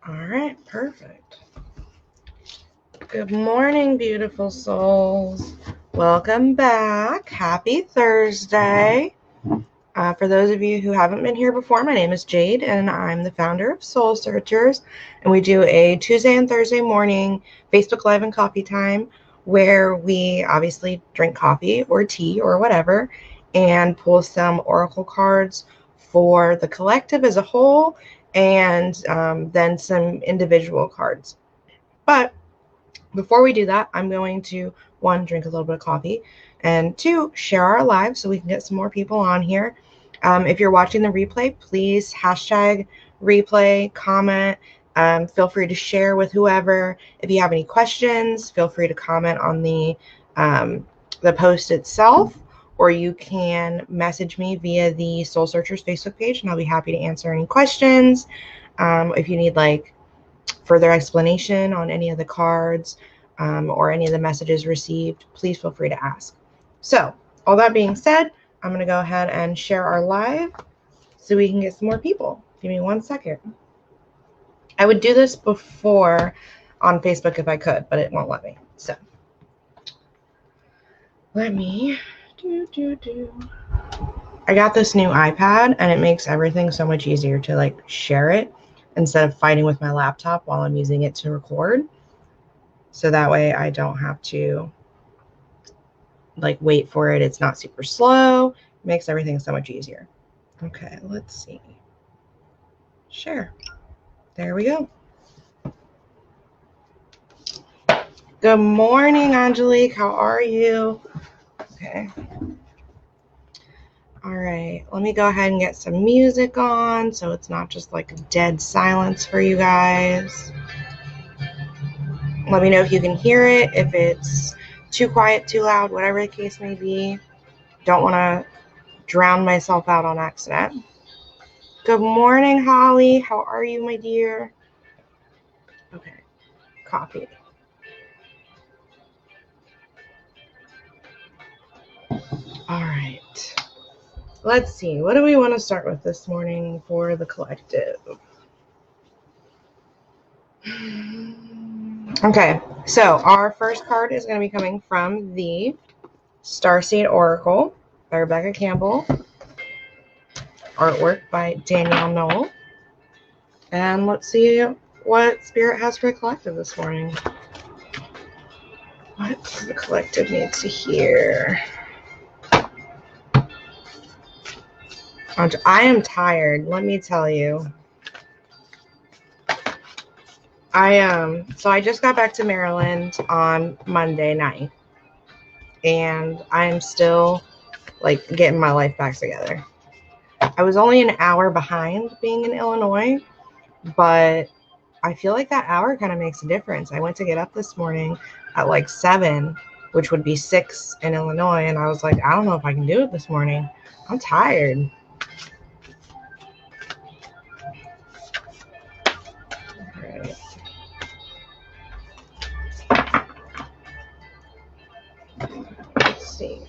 All right, perfect. Good morning, beautiful souls. Welcome back. Happy Thursday. For those of you who haven't been here before, my name is Jade, and I'm the founder of Soul Searchers. And we do a Tuesday and Thursday morning Facebook Live and coffee time where we obviously drink coffee or tea or whatever and pull some oracle cards for the collective as a whole and then some individual cards. But before we do that, I'm going to, one, drink a little bit of coffee, and two, share our live so we can get some more people on here. If you're watching the replay, please hashtag replay, comment, feel free to share with whoever. If you have any questions, feel free to comment on the post itself, or you can message me via the Soul Searchers Facebook page, and I'll be happy to answer any questions. If you need further explanation on any of the cards or any of the messages received, please feel free to ask. So, all that being said, I'm going to go ahead and share our live so we can get some more people. Give me 1 second. I would do this before on Facebook if I could, but it won't let me. So, let me I got this new iPad, and it makes everything so much easier to share it instead of fighting with my laptop while I'm using it to record. So that way I don't have to wait for it. It's not super slow. It makes everything so much easier. Okay, let's see. Share. There we go. Good morning, Angelique. How are you? Okay. All right, let me go ahead and get some music on so it's not just like a dead silence for you guys. Let me know if you can hear it, if it's too quiet, too loud, whatever the case may be. Don't want to drown myself out on accident. Good morning, Holly. How are you, my dear? Okay, coffee. All right. Let's see. What do we want to start with this morning for the collective? Okay, so our first card is going to be coming from the Starseed Oracle by Rebecca Campbell. Artwork by Danielle Knoll. And let's see what Spirit has for the collective this morning. What does the collective need to hear? I am tired, let me tell you. So I just got back to Maryland on Monday night, and I'm still getting my life back together. I was only an hour behind being in Illinois, but I feel like that hour kind of makes a difference. I went to get up this morning at 7, which would be 6 in Illinois, and I was like, I don't know if I can do it this morning. I'm tired. Let's see.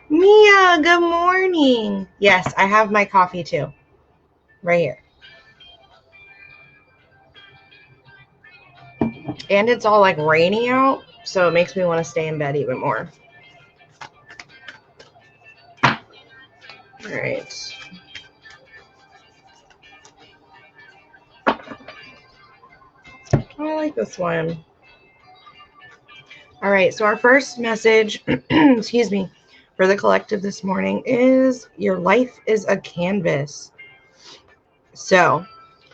Mia, good morning. Yes, I have my coffee too. Right here. And it's all rainy out, so it makes me want to stay in bed even more. All right. I like this one. All right, so our first message, excuse me, for the collective this morning is your life is a canvas. So,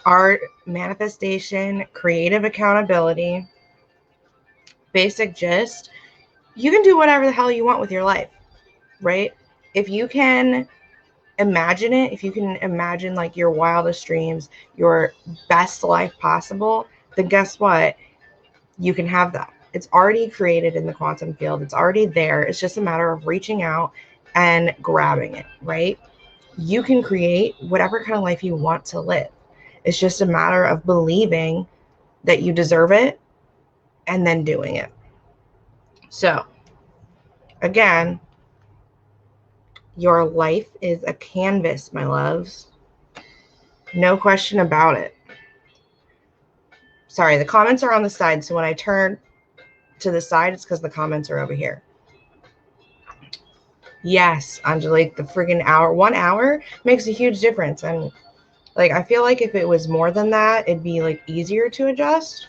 art, manifestation, creative accountability, basic gist, you can do whatever the hell you want with your life, right? If you can imagine it, if you can imagine your wildest dreams, your best life possible, then guess what? You can have that. It's already created in the quantum field. It's already there. It's just a matter of reaching out and grabbing it, right? You can create whatever kind of life you want to live. It's just a matter of believing that you deserve it and then doing it. So, again, Your life is a canvas, my loves. No question about it. Sorry, the comments are on the side, so when I turn to the side, it's because the comments are over here. Yes, Angelique, the friggin' hour, 1 hour makes a huge difference. And like, I feel like if it was more than that, it'd be like easier to adjust,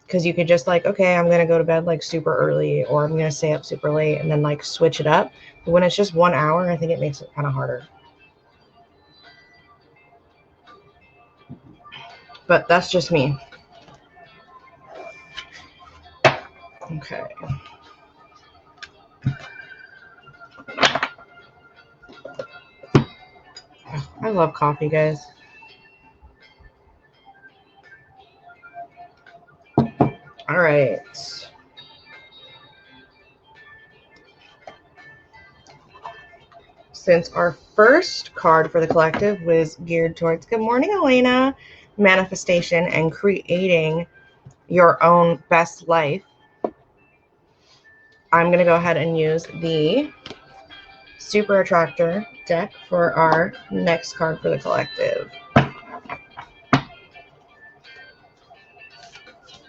because you could just like, okay, I'm going to go to bed like super early, or I'm going to stay up super late, and then like switch it up. But when it's just 1 hour, I think it makes it kind of harder. But that's just me. Okay. I love coffee, guys. All right. Since our first card for the collective was geared towards, good morning, Elena, manifestation and creating your own best life, I'm going to go ahead and use the Super Attractor deck for our next card for the collective.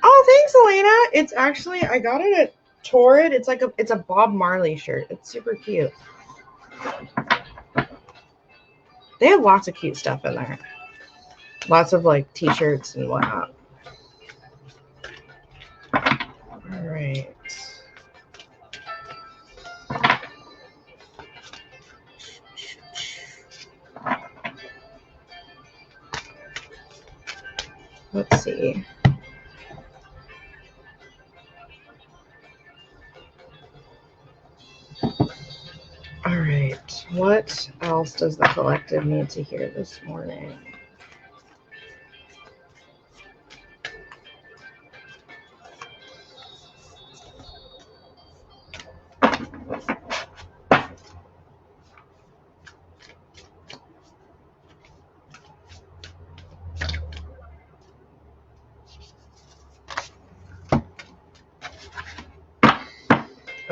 Oh, thanks, Elena. It's actually, I got it at Torrid. It's like it's a Bob Marley shirt. It's super cute. They have lots of cute stuff in there. Lots of like t-shirts and whatnot. All right. Let's see. All right. What else does the collective need to hear this morning?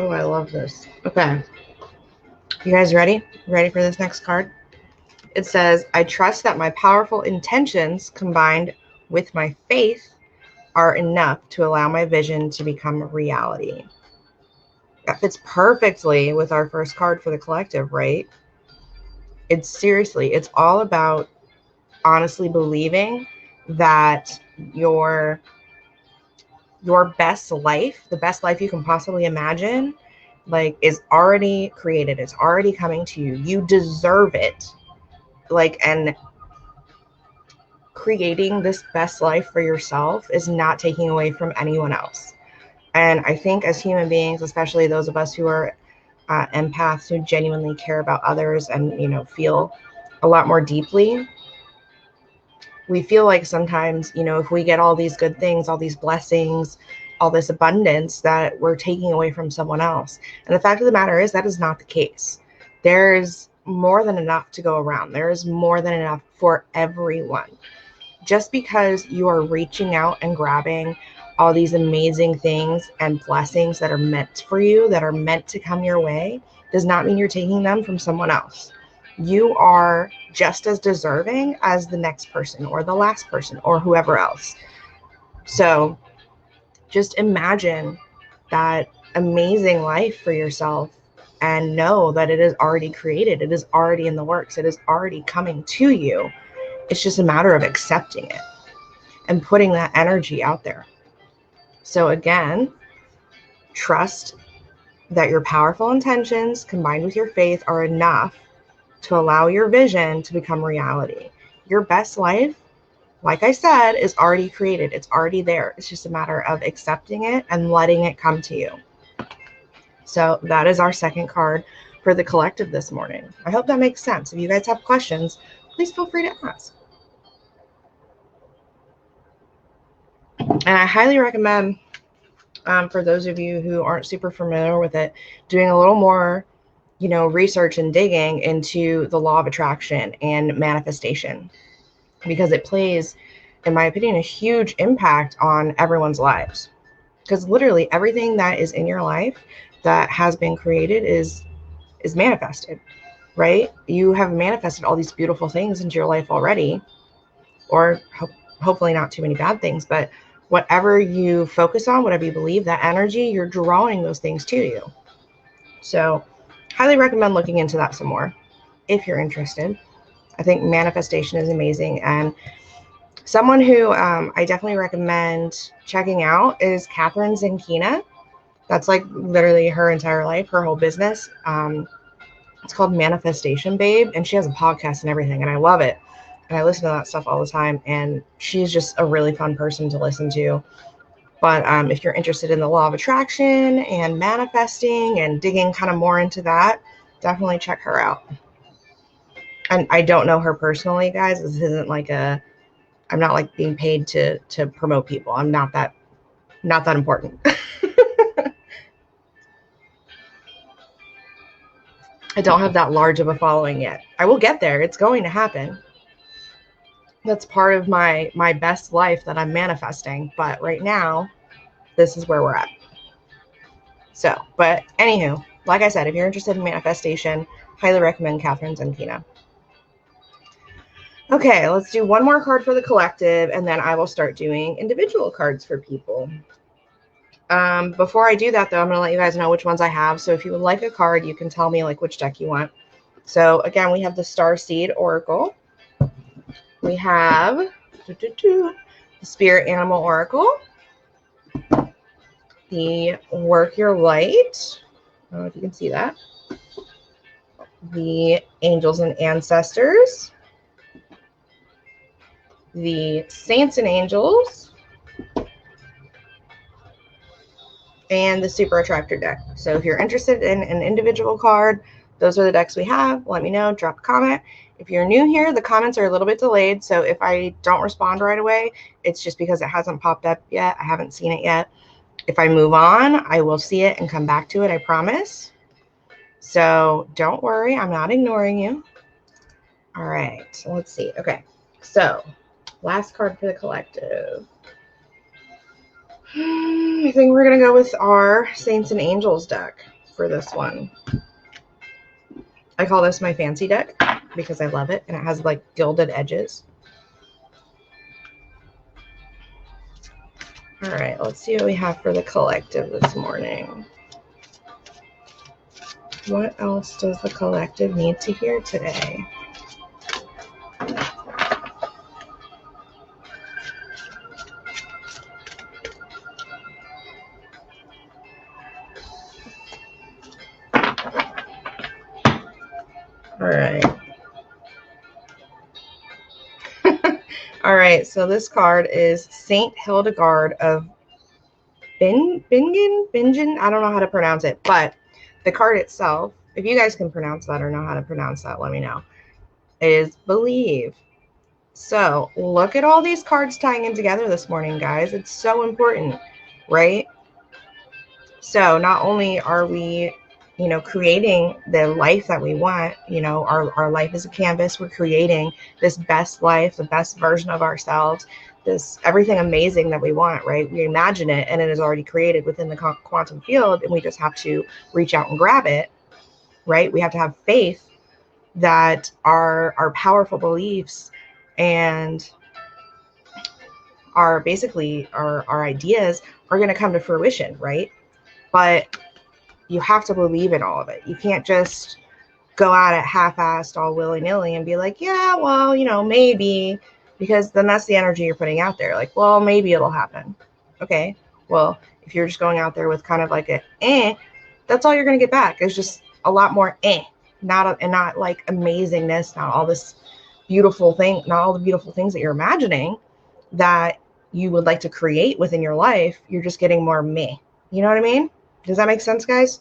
Oh, I love this. Okay. You guys ready? Ready for this next card? It says, I trust that my powerful intentions combined with my faith are enough to allow my vision to become a reality. That fits perfectly with our first card for the collective, right? It's all about honestly believing that your best life, the best life you can possibly imagine, like, is already created. It's already coming to you. You deserve it. Like, and creating this best life for yourself is not taking away from anyone else. And I think as human beings, especially those of us who are empaths who genuinely care about others and, you know, feel a lot more deeply, we feel like sometimes, you know, if we get all these good things, all these blessings, all this abundance, that we're taking away from someone else. And the fact of the matter is that is not the case. There's more than enough to go around. There is more than enough for everyone. Just because you are reaching out and grabbing all these amazing things and blessings that are meant for you, that are meant to come your way, does not mean you're taking them from someone else. You are just as deserving as the next person or the last person or whoever else. So just imagine that amazing life for yourself and know that it is already created. It is already in the works. It is already coming to you. It's just a matter of accepting it and putting that energy out there. So again, trust that your powerful intentions combined with your faith are enough to allow your vision to become reality. Your best life, like I said, is already created. It's already there. It's just a matter of accepting it and letting it come to you. So that is our second card for the collective this morning. I hope that makes sense. If you guys have questions, please feel free to ask. And I highly recommend, for those of you who aren't super familiar with it, doing a little more, you know, research and digging into the law of attraction and manifestation, because it plays, in my opinion, a huge impact on everyone's lives. Because literally everything that is in your life that has been created is manifested. right? You have manifested all these beautiful things into your life already, or hopefully not too many bad things, but whatever you focus on, whatever you believe, that energy, you're drawing those things to you. So highly recommend looking into that some more if you're interested. I think manifestation is amazing. And someone who I definitely recommend checking out is Kathrin Zenkina. That's like literally her entire life, her whole business. It's called Manifestation Babe, and she has a podcast and everything, and I love it. And I listen to that stuff all the time, and she's just a really fun person to listen to. But if you're interested in the law of attraction and manifesting and digging kind of more into that, definitely check her out. And I don't know her personally, guys. This isn't like I'm not like being paid to promote people. I'm not that important. I don't have that large of a following yet. I will get there. It's going to happen. That's part of my best life that I'm manifesting. But right now, this is where we're at. So, but anywho, like I said, if you're interested in manifestation, highly recommend Kathrin Zenkina. Okay, let's do one more card for the collective, and then I will start doing individual cards for people. Before I do that, though, I'm going to let you guys know which ones I have. So if you would like a card, you can tell me like which deck you want. So again, we have the Starseed Oracle. We have the Spirit Animal Oracle. The Work Your Light. I don't know if you can see that. The Angels and Ancestors. The Saints and Angels. And the Super Attractor deck. So if you're interested in an individual card, those are the decks we have. Let me know. Drop a comment. If you're new here, the comments are a little bit delayed. So if I don't respond right away, it's just because it hasn't popped up yet. I haven't seen it yet. If I move on, I will see it and come back to it. I promise. So don't worry. I'm not ignoring you. All right. So let's see. Okay. So last card for the collective. I think we're going to go with our Saints and Angels deck for this one. I call this my fancy deck because I love it, and it has like gilded edges. All right, let's see what we have for the collective this morning. What else does the collective need to hear today? All right. All right, so this card is Saint Hildegard of Bingen. I don't know how to pronounce it, but the card itself, if you guys can pronounce that or know how to pronounce that, let me know, is Believe. So look at all these cards tying in together this morning, guys. It's so important, right? So not only are we, creating the life that we want, our life is a canvas. We're creating this best life, the best version of ourselves, this everything amazing that we want, right? We imagine it and it is already created within the quantum field, and we just have to reach out and grab it, right? We have to have faith that our powerful beliefs and our ideas are going to come to fruition, right? But you have to believe in all of it. You can't just go at it half-assed, all willy-nilly and be like, yeah, well, maybe, because then that's the energy you're putting out there. Like, well, maybe it'll happen. Okay, well, if you're just going out there with kind of like that's all you're going to get back. It's just a lot more not like amazingness, not all this beautiful thing, not all the beautiful things that you're imagining that you would like to create within your life. You're just getting more meh. You know what I mean? Does that make sense, guys?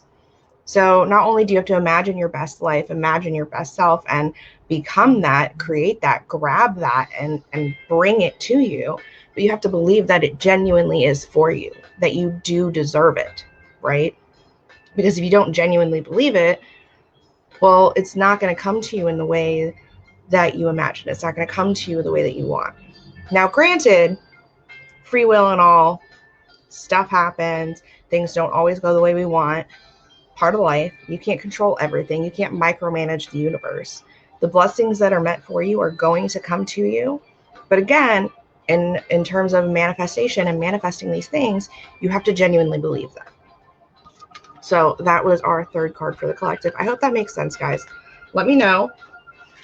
So not only do you have to imagine your best life, imagine your best self, and become that, create that, grab that, and bring it to you, but you have to believe that it genuinely is for you, that you do deserve it, right? Because if you don't genuinely believe it, well, it's not going to come to you in the way that you imagine. It's not going to come to you the way that you want. Now, granted, free will and all, stuff happens. Things don't always go the way we want. part of life. You can't control everything. You can't micromanage the universe. The blessings that are meant for you are going to come to you. But again, in terms of manifestation and manifesting these things, you have to genuinely believe them. So that was our third card for the collective. I hope that makes sense, guys. Let me know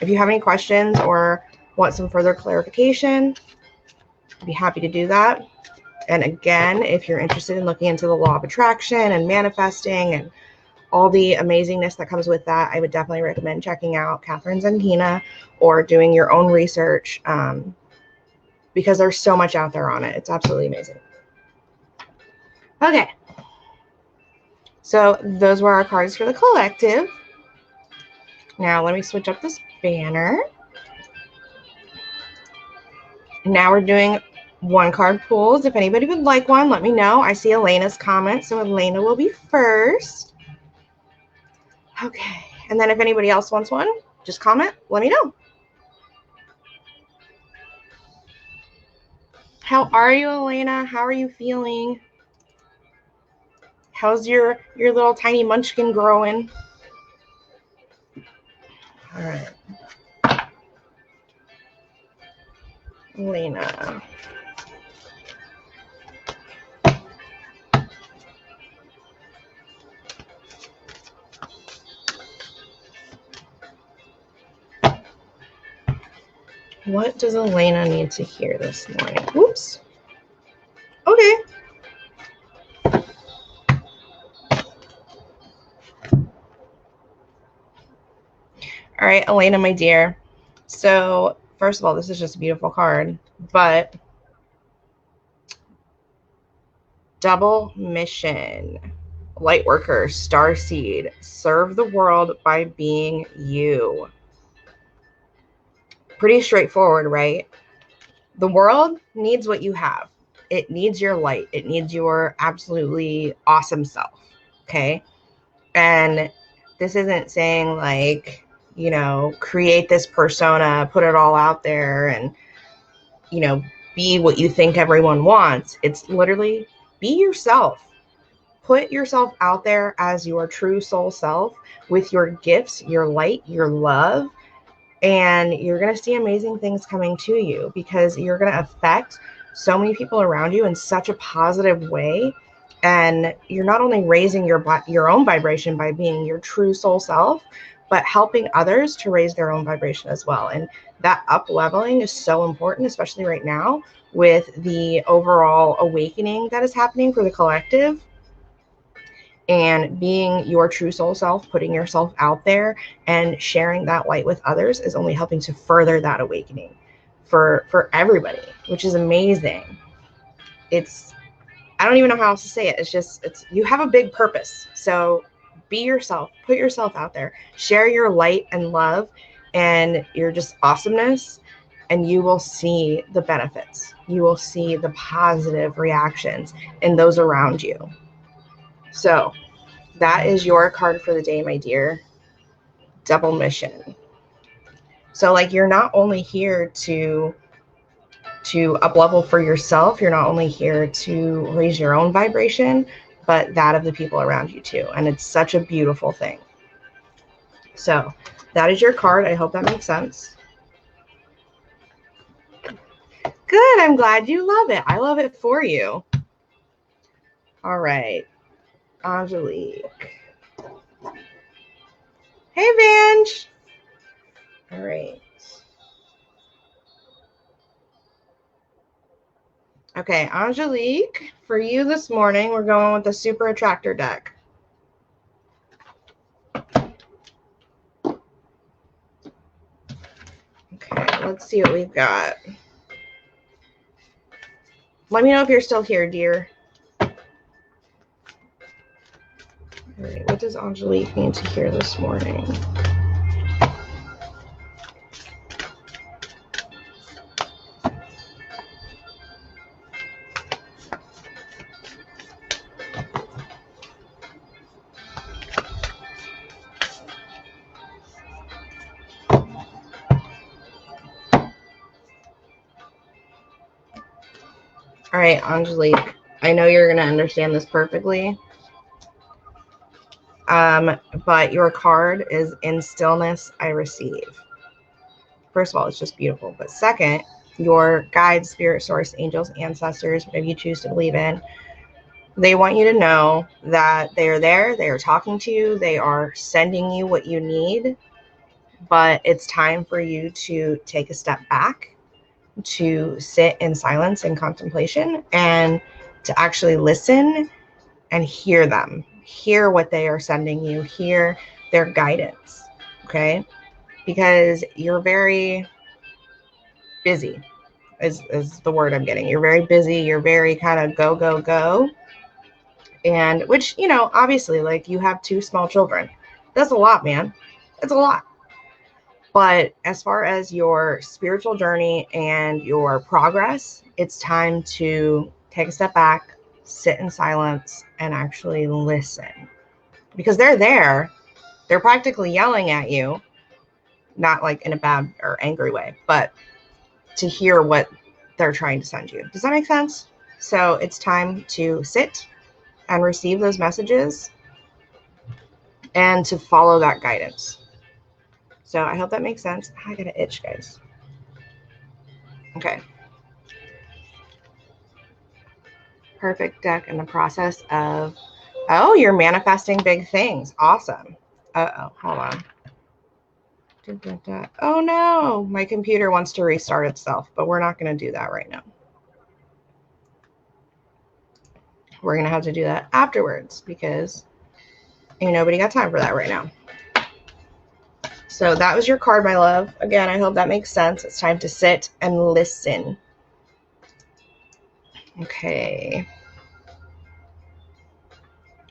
if you have any questions or want some further clarification. I'd be happy to do that. And again, if you're interested in looking into the law of attraction and manifesting and all the amazingness that comes with that, I would definitely recommend checking out Catherine Zenkina or doing your own research because there's so much out there on it. It's absolutely amazing. Okay. So those were our cards for the collective. Now let me switch up this banner. Now we're doing one card pulls. If anybody would like one, let me know. I see Elena's comment, so Elena will be first. Okay, and then if anybody else wants one, just comment, let me know. How are you, Elena? How are you feeling? How's your little tiny munchkin growing? All right. Elena. What does Elena need to hear this morning? Whoops. Okay. All right, Elena, my dear. So first of all, this is just a beautiful card, but double mission, light worker, starseed, serve the world by being you. Pretty straightforward, right? The world needs what you have. It needs your light. It needs your absolutely awesome self. Okay. And this isn't saying like, you know, create this persona, put it all out there and, you know, be what you think everyone wants. It's literally be yourself. Put yourself out there as your true soul self with your gifts, your light, your love, and you're going to see amazing things coming to you because you're going to affect so many people around you in such a positive way. And you're not only raising your own vibration by being your true soul self, but helping others to raise their own vibration as well. And that up leveling is so important, especially right now with the overall awakening that is happening for the collective. And being your true soul self, putting yourself out there and sharing that light with others is only helping to further that awakening for everybody, which is amazing. I don't even know how else to say it. It's you have a big purpose. So be yourself, put yourself out there, share your light and love and your just awesomeness, and you will see the benefits. You will see the positive reactions in those around you. So that is your card for the day, my dear. Double mission. So like you're not only here to up level for yourself, you're not only here to raise your own vibration, but that of the people around you too. And it's such a beautiful thing. So that is your card. I hope that makes sense. Good. I'm glad you love it. I love it for you. All right. Angelique. Hey, Vange. All right. Okay, Angelique, for you this morning, we're going with the Super Attractor deck. Okay, let's see what we've got. Let me know if you're still here, dear. All right, what does Angelique need to hear this morning? All right, Angelique, I know you're going to understand this perfectly. But your card is in stillness, I receive. First of all, it's just beautiful. But second, your guides, spirit source, angels, ancestors, whatever you choose to believe in, they want you to know that they are there. They are talking to you. They are sending you what you need. But it's time for you to take a step back, to sit in silence and contemplation, and to actually listen and hear them. Hear what they are sending you. Hear their guidance. Okay? Because you're very busy is the word I'm getting. You're very busy. You're very kind of go, go, go. And which, you know, obviously, like, you have 2 small children. That's a lot, man. That's a lot. But as far as your spiritual journey and your progress, it's time to take a step back, sit in silence, and actually listen. Because they're there. They're practically yelling at you, not like in a bad or angry way, but to hear what they're trying to send you. Does that make sense? So it's time to sit and receive those messages and to follow that guidance. So I hope that makes sense. I got an itch, guys. Okay. Perfect deck in the process of, oh, you're manifesting big things. Awesome. Uh-oh, hold on. Oh no, my computer wants to restart itself, but we're not going to do that right now. We're going to have to do that afterwards because ain't nobody got time for that right now. So that was your card, my love. Again, I hope that makes sense. It's time to sit and listen. Okay.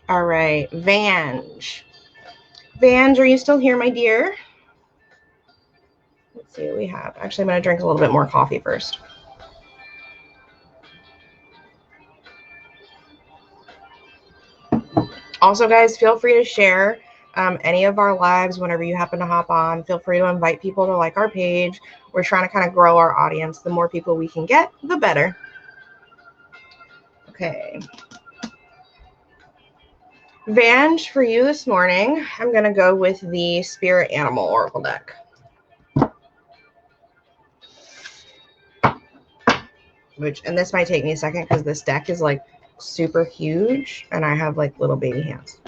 All right, Vange. Vange, are you still here, my dear? Let's see what we have. Actually, I'm going to drink a little bit more coffee first. Also, guys, feel free to share any of our lives whenever you happen to hop on. Feel free to invite people to like our page. We're trying to kind of grow our audience. The more people we can get, the better. Okay. Vange, for you this morning, I'm going to go with the Spirit Animal Oracle deck. And this might take me a second because this deck is like super huge and I have like little baby hands.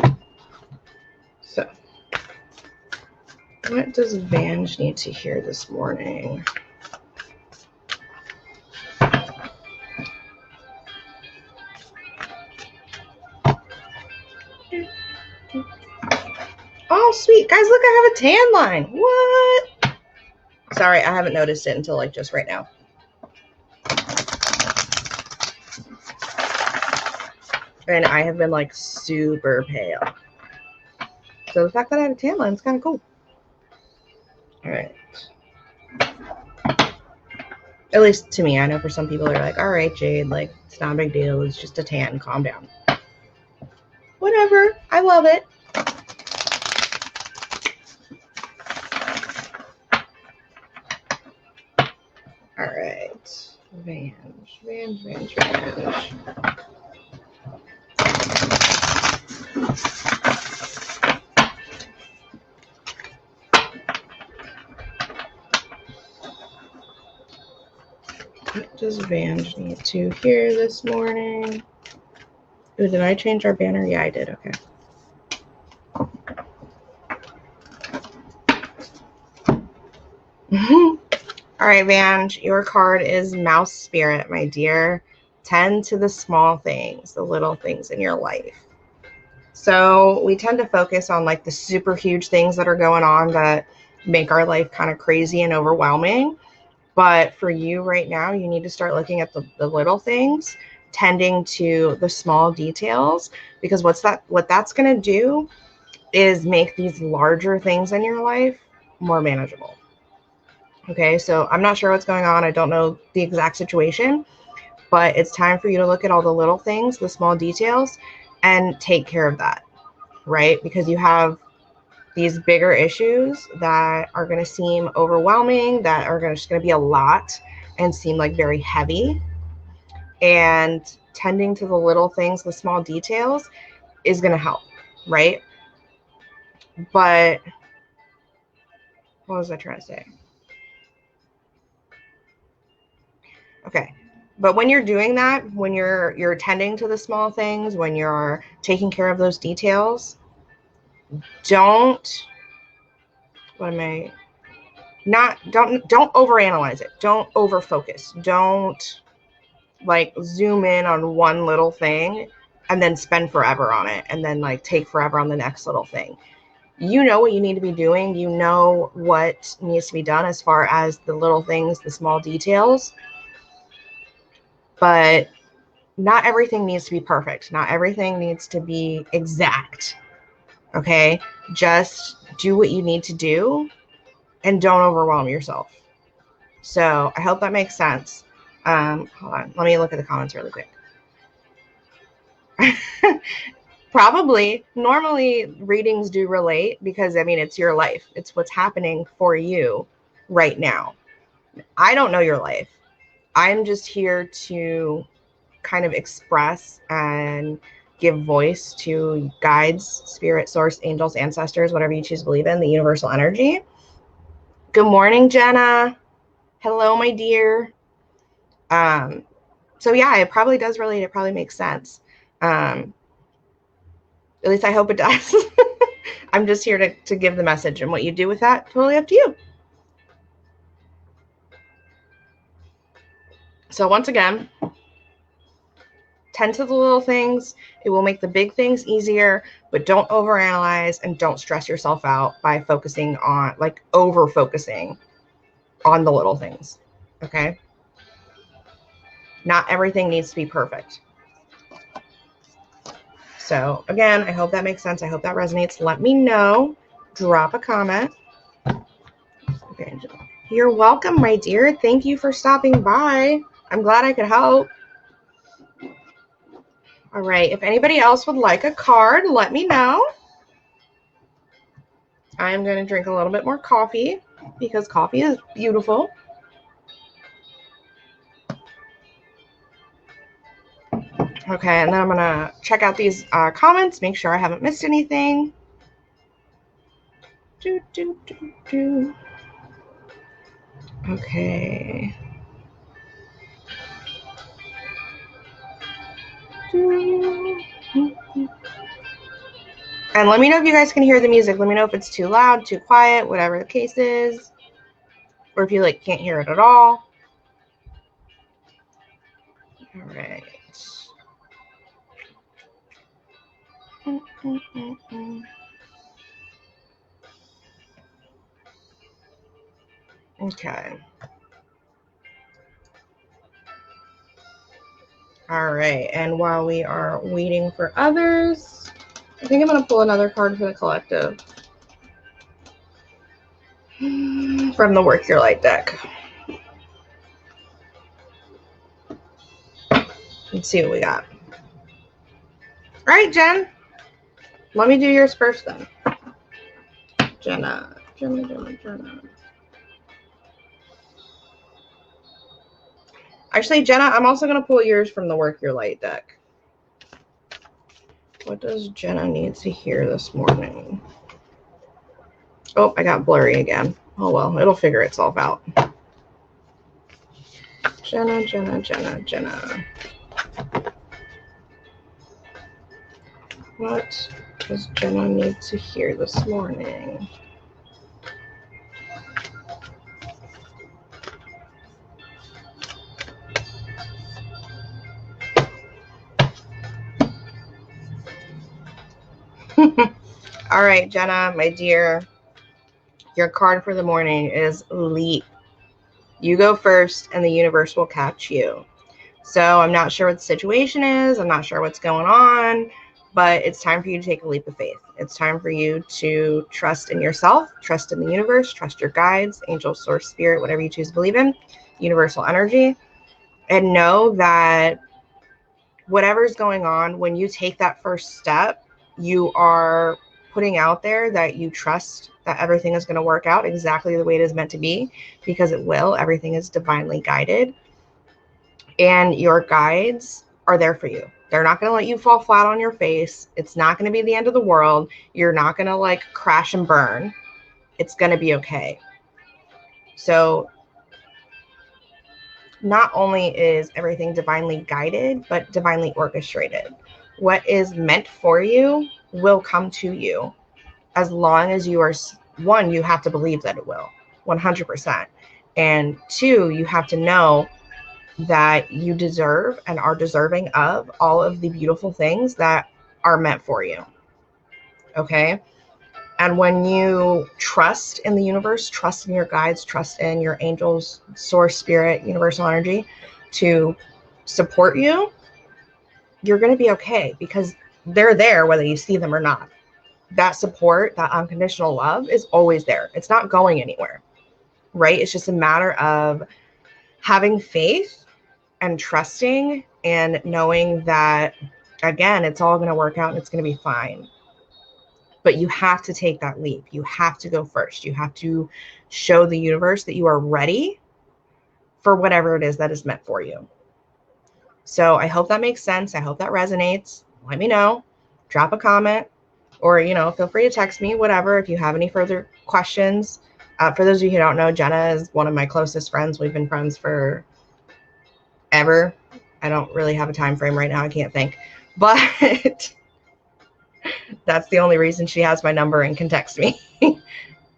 So, what does Vange need to hear this morning? Oh, sweet. Guys, look, I have a tan line. What? Sorry, I haven't noticed it until like just right now. And I have been like super pale. So the fact that I have a tan line is kind of cool. All right. At least to me, I know for some people they're like, all right, Jade, like, it's not a big deal. It's just a tan. Calm down. Whatever. I love it. All right. Vange. What does Vange need to hear this morning? Ooh, did I change our banner? Yeah, I did. Okay. All right, Vange, your card is Mouse Spirit, my dear. Tend to the small things, the little things in your life. So we tend to focus on like the super huge things that are going on that make our life kind of crazy and overwhelming. But for you right now, you need to start looking at the little things, tending to the small details, because what that's going to do is make these larger things in your life more manageable. Okay, so I'm not sure what's going on. I don't know the exact situation, but it's time for you to look at all the little things, the small details, and take care of that, right? Because you have these bigger issues that are going to seem overwhelming, that are just going to be a lot and seem like very heavy. And tending to the little things, the small details, is going to help, right? But what was I trying to say? Okay. But when you're doing that, when you're attending to the small things, when you're taking care of those details, don't overanalyze it. Don't overfocus. Don't like zoom in on one little thing and then spend forever on it and then like take forever on the next little thing. You know what you need to be doing. You know what needs to be done as far as the little things, the small details. But not everything needs to be perfect. Not everything needs to be exact. Okay? Just do what you need to do and don't overwhelm yourself. So I hope that makes sense. Hold on. Let me look at the comments really quick. Probably. Normally, readings do relate because, I mean, it's your life. It's what's happening for you right now. I don't know your life. I'm just here to kind of express and give voice to guides, spirit, source, angels, ancestors, whatever you choose to believe in, the universal energy. Good morning, Jenna. Hello, my dear. So yeah, it probably does relate. It probably makes sense. At least I hope it does. I'm just here to give the message, and what you do with that, totally up to you. So once again, tend to the little things. It will make the big things easier, but don't overanalyze and don't stress yourself out by focusing on, like, over focusing on the little things. Okay? Not everything needs to be perfect. So again, I hope that makes sense. I hope that resonates. Let me know. Drop a comment. Okay. You're welcome, my dear. Thank you for stopping by. I'm glad I could help. All right. If anybody else would like a card, let me know. I'm going to drink a little bit more coffee because coffee is beautiful. Okay, and then I'm going to check out these comments, make sure I haven't missed anything. Okay. And let me know if you guys can hear the music. Let me know if it's too loud, too quiet, whatever the case is. Or if you like can't hear it at all. All right. Okay. All right. And while we are waiting for others, I think I'm going to pull another card for the collective from the Work Your Light deck. Let's see what we got. All right, Jen. Let me do yours first then. Jenna. Actually, Jenna, I'm also going to pull yours from the Work Your Light deck. What does Jenna need to hear this morning? Oh, I got blurry again. Oh, well, it'll figure itself out. Jenna. What does Jenna need to hear this morning? All right, Jenna, my dear, your card for the morning is Leap. You go first and the universe will catch you. So I'm not sure what the situation is. I'm not sure what's going on, but it's time for you to take a leap of faith. It's time for you to trust in yourself, trust in the universe, trust your guides, angel, source, spirit, whatever you choose to believe in, universal energy, and know that whatever's going on, when you take that first step, you are putting out there that you trust that everything is going to work out exactly the way it is meant to be, because it will. Everything is divinely guided. And your guides are there for you. They're not going to let you fall flat on your face. It's not going to be the end of the world. You're not going to like crash and burn. It's going to be okay. So not only is everything divinely guided, but divinely orchestrated. What is meant for you will come to you, as long as you are, one, you have to believe that it will, 100%. And two, you have to know that you deserve and are deserving of all of the beautiful things that are meant for you. Okay? And when you trust in the universe, trust in your guides, trust in your angels, source, spirit, universal energy to support you, you're going to be okay, because they're there whether you see them or not. That support, that unconditional love is always there. It's not going anywhere, right? It's just a matter of having faith and trusting and knowing that, again, it's all going to work out and it's going to be fine. But you have to take that leap. You have to go first. You have to show the universe that you are ready for whatever it is that is meant for you. So I hope that makes sense. I hope that resonates. Let me know. Drop a comment, or, feel free to text me, whatever, if you have any further questions. For those of you who don't know, Jenna is one of my closest friends. We've been friends for ever. I don't really have a time frame right now. I can't think. But that's the only reason she has my number and can text me.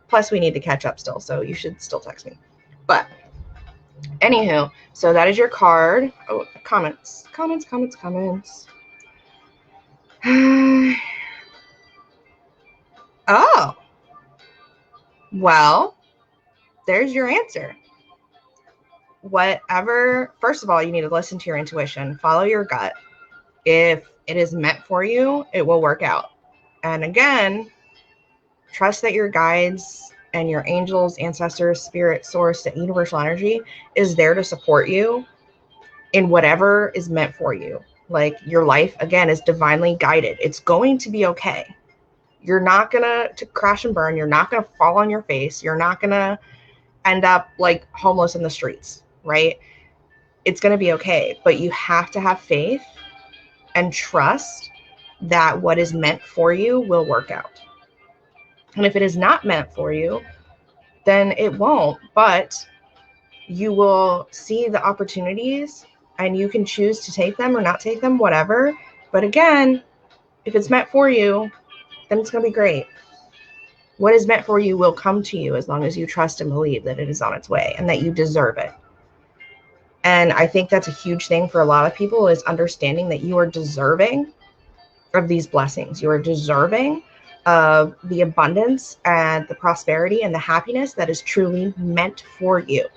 Plus, we need to catch up still, so you should still text me. But anywho, so that is your card. Oh, comments. Oh, well, there's your answer. Whatever, first of all, you need to listen to your intuition, follow your gut. If it is meant for you, it will work out. And again, trust that your guides and your angels, ancestors, spirit, source, and universal energy is there to support you in whatever is meant for you. Like, your life, again, is divinely guided. It's going to be okay. You're not gonna crash and burn. You're not gonna fall on your face. You're not gonna end up like homeless in the streets, right? It's gonna be okay. But you have to have faith and trust that what is meant for you will work out. And if it is not meant for you, then it won't. But you will see the opportunities and you can choose to take them or not take them, whatever. But again, if it's meant for you, then it's going to be great. What is meant for you will come to you as long as you trust and believe that it is on its way and that you deserve it. And I think that's a huge thing for a lot of people, is understanding that you are deserving of these blessings. You are deserving of the abundance and the prosperity and the happiness that is truly meant for you.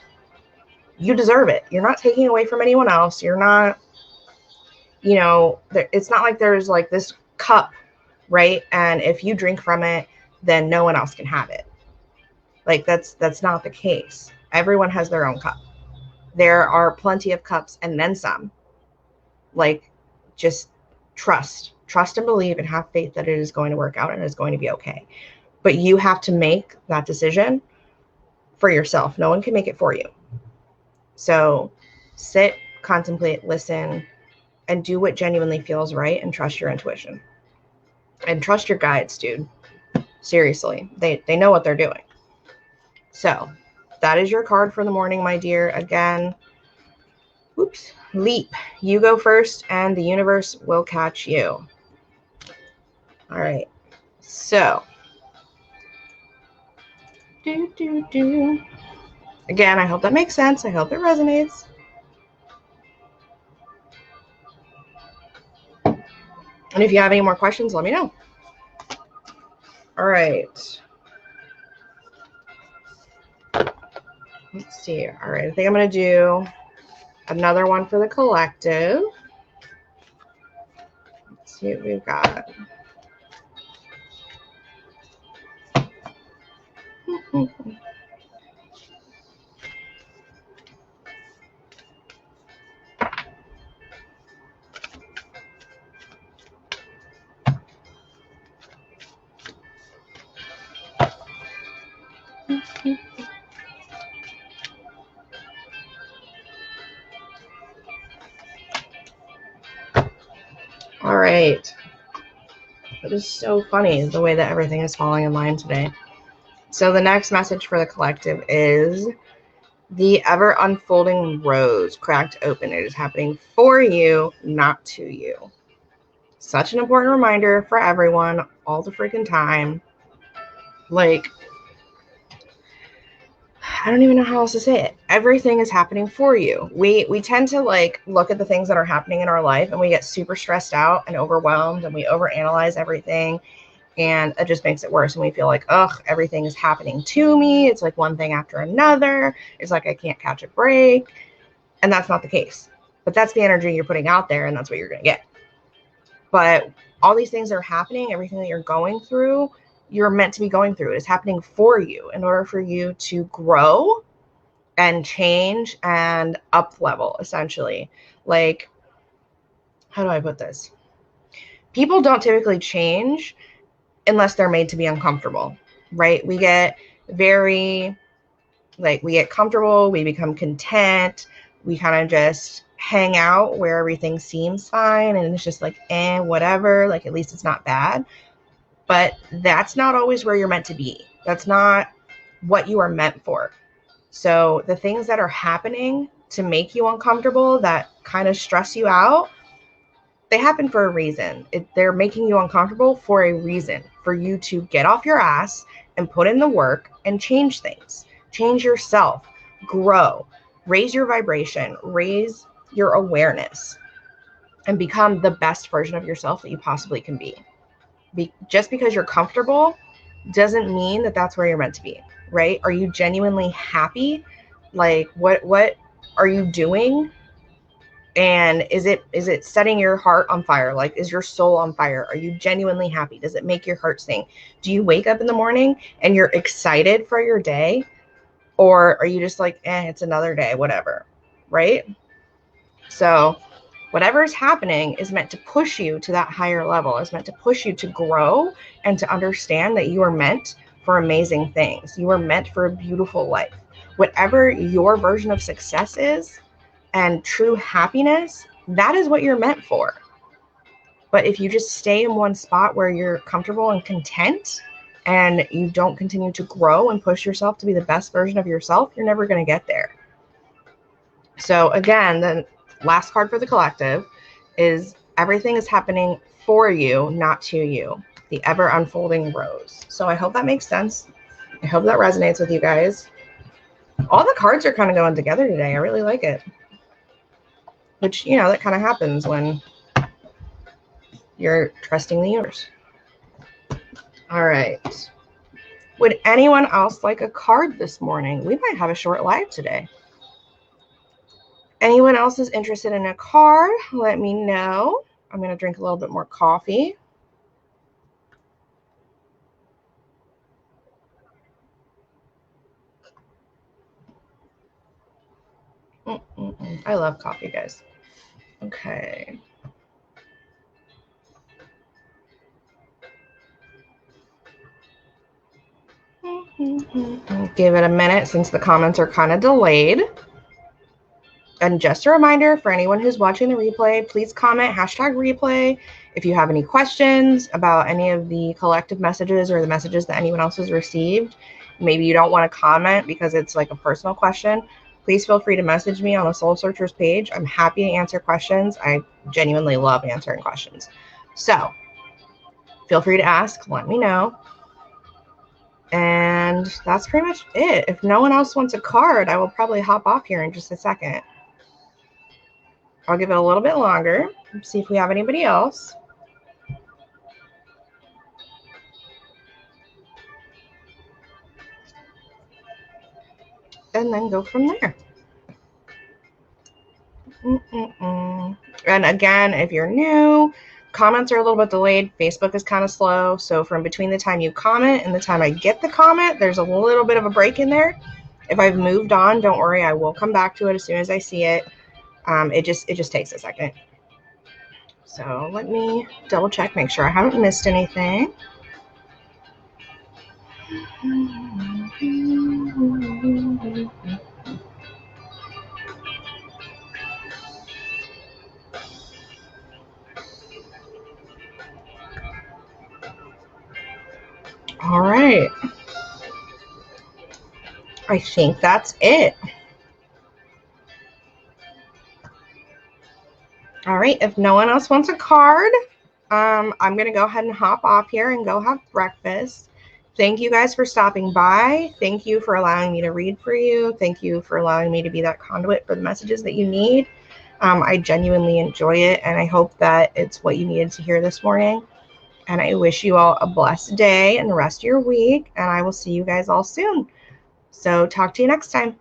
You deserve it. You're not taking away from anyone else. You're not, it's not like there's like this cup, right? And if you drink from it, then no one else can have it. Like, that's not the case. Everyone has their own cup. There are plenty of cups and then some. Like, just trust and believe and have faith that it is going to work out and it's going to be okay. But you have to make that decision for yourself. No one can make it for you. So sit, contemplate, listen, and do what genuinely feels right, and trust your intuition. And trust your guides, dude. Seriously, they know what they're doing. So that is your card for the morning, my dear. Again, leap. You go first and the universe will catch you. All right. So again, I hope that makes sense. I hope it resonates. And if you have any more questions, let me know. All right. Let's see. All right. I think I'm going to do another one for the collective. Let's see what we've got. All right. It is so funny the way that everything is falling in line today. So the next message for the collective is the ever unfolding rose cracked open. It is happening for you, not to you. Such an important reminder for everyone all the freaking time. Like, I don't even know how else to say it. Everything is happening for you. We tend to like look at the things that are happening in our life and we get super stressed out and overwhelmed and we overanalyze everything, and it just makes it worse. And we feel like, ugh, everything is happening to me. It's like one thing after another. It's like I can't catch a break. And that's not the case. But that's the energy you're putting out there, and that's what you're going to get. But all these things that are happening, everything that you're going through, you're meant to be going through. It's happening for you in order for you to grow and change and up level, essentially. Like, how do I put this? People don't typically change unless they're made to be uncomfortable, right? We get we get comfortable, we become content, we kind of just hang out where everything seems fine and it's just like, whatever, like at least it's not bad. But that's not always where you're meant to be. That's not what you are meant for. So the things that are happening to make you uncomfortable, that kind of stress you out, they happen for a reason. They're making you uncomfortable for a reason, for you to get off your ass and put in the work and change things, change yourself, grow, raise your vibration, raise your awareness, and become the best version of yourself that you possibly can be. Just because you're comfortable doesn't mean that that's where you're meant to be, right? Are you genuinely happy? Like, what are you doing? And is it setting your heart on fire? Like, is your soul on fire? Are you genuinely happy? Does it make your heart sing? Do you wake up in the morning and you're excited for your day? Or are you just like, it's another day, whatever, right? So whatever is happening is meant to push you to that higher level. It's meant to push you to grow and to understand that you are meant for amazing things. You are meant for a beautiful life. Whatever your version of success is, and true happiness, that is what you're meant for. But if you just stay in one spot where you're comfortable and content and you don't continue to grow and push yourself to be the best version of yourself, you're never going to get there. So again, the last card for the collective is everything is happening for you, not to you. The ever unfolding rose. So I hope that makes sense. I hope that resonates with you guys. All the cards are kind of going together today. I really like it. Which, that kind of happens when you're trusting the universe. All right. Would anyone else like a card this morning? We might have a short live today. Anyone else is interested in a card? Let me know. I'm going to drink a little bit more coffee. I love coffee, guys. Okay. Give it a minute since the comments are kind of delayed. And just a reminder for anyone who's watching the replay, please comment #replay if you have any questions about any of the collective messages or the messages that anyone else has received. Maybe you don't want to comment because it's like a personal question. Please feel free to message me on the Soul Searchers page. I'm happy to answer questions. I genuinely love answering questions. So feel free to ask. Let me know. And that's pretty much it. If no one else wants a card, I will probably hop off here in just a second. I'll give it a little bit longer, see if we have anybody else. And then go from there. And again, if you're new, comments are a little bit delayed. Facebook is kind of slow. So from between the time you comment and the time I get the comment, there's a little bit of a break in there. If I've moved on, don't worry. I will come back to it as soon as I see it. It just takes a second. So let me double check, make sure I haven't missed anything. I think that's it. All right, if no one else wants a card, I'm going to go ahead and hop off here and go have breakfast. Thank you guys for stopping by. Thank you for allowing me to read for you. Thank you for allowing me to be that conduit for the messages that you need. I genuinely enjoy it, and I hope that it's what you needed to hear this morning. And I wish you all a blessed day and the rest of your week, and I will see you guys all soon. So talk to you next time.